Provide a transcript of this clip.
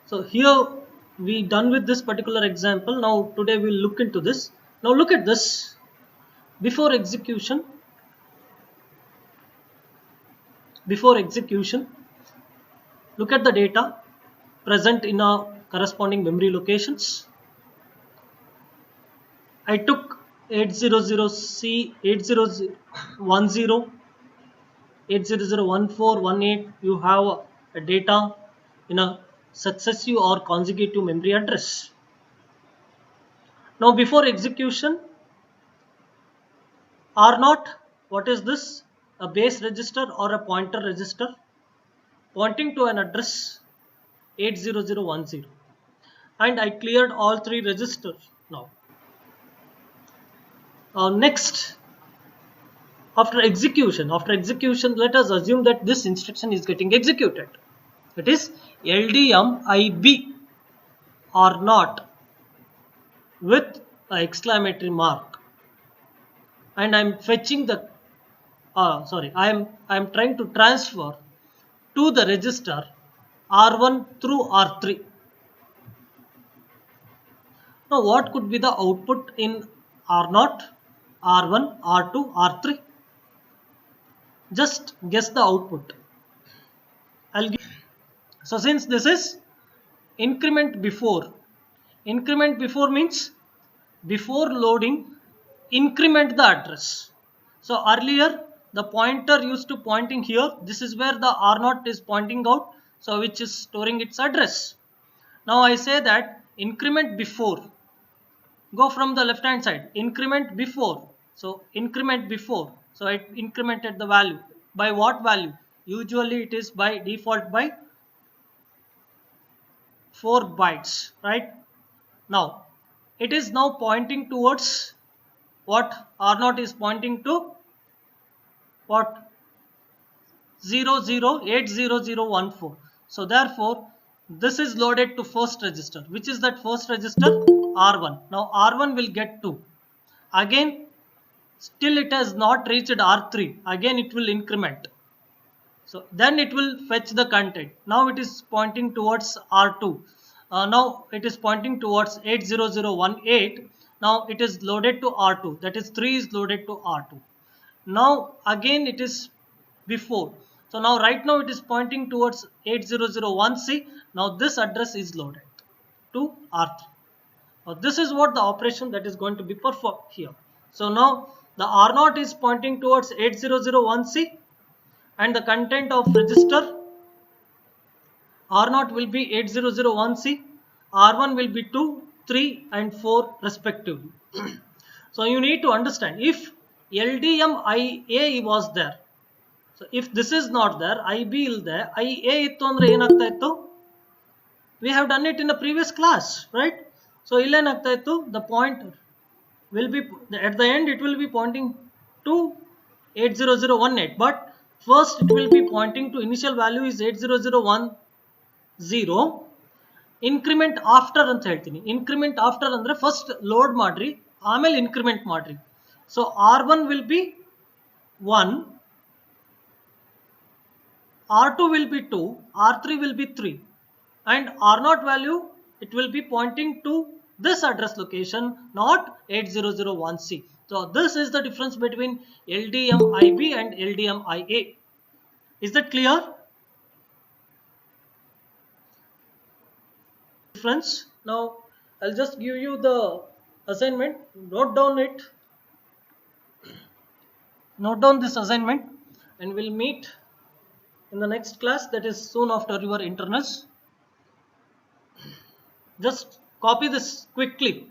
So here we done with this particular example. Now today we'll look into this. Now look at this. Before execution, look at the data present in our corresponding memory locations. I took 800C, 80010, 8001418. You have a data in a successive or consecutive memory address. Now before execution, R0, what is this? A base register or a pointer register pointing to an address 80010. And I cleared all three registers now. Next, after execution, let us assume that this instruction is getting executed. It is LDMIB R0 with an exclamatory mark, and I'm fetching the I'm trying to transfer to the register R1 through R3. Now what could be the output in R0, R1, R2, R3? Just guess the output. So since this is increment before means before loading, increment the address. So earlier the pointer used to pointing here. This is where the R0 is pointing out, so which is storing its address. Now I say that increment before. Go from the left hand side. Increment before. So increment before. So it incremented the value. By what value? Usually it is by default by 4 bytes, right? Now it is now pointing towards what? R0 is pointing to what? 00800014. So therefore this is loaded to first register. Which is that first register? R1. Now R1 will get 2. Again, still it has not reached R3. Again it will increment. So then it will fetch the content. Now it is pointing towards R2. Now it is pointing towards 80018. Now it is loaded to R2. That is 3 is loaded to R2. Now again it is before. So now right now it is pointing towards 8001C. Now this address is loaded to R3. Now this is what the operation that is going to be performed here. So now the R0 is pointing towards 8001C, and the content of register R0 will be 8001C, R1 will be 2, 3 and 4 respectively. So you need to understand, if LDMIA was there, so if this is not there, IB is there, IA ittu andre enagta ittu, we have done it in the previous class, right? So illa enagta ittu, the pointer will be at the end, it will be pointing to 80018, but first it will be pointing to initial value is 80010. Increment after ಅಂತ ಹೇಳ್ತೀನಿ. Increment after ಅಂದ್ರೆ first load ಮಾಡ್ರಿ, ಆಮೇಲೆ increment ಮಾಡ್ರಿ. So R1 will be 1, R2 will be 2, R3 will be 3, and R0 value, it will be pointing to this address location, not 8001C. So this is the difference between LDMIB and LDMIA. Is that clear? Friends, now I'll just give you the assignment. Note down this assignment, and we'll meet in the next class, that is soon after your internals. Just copy this quickly.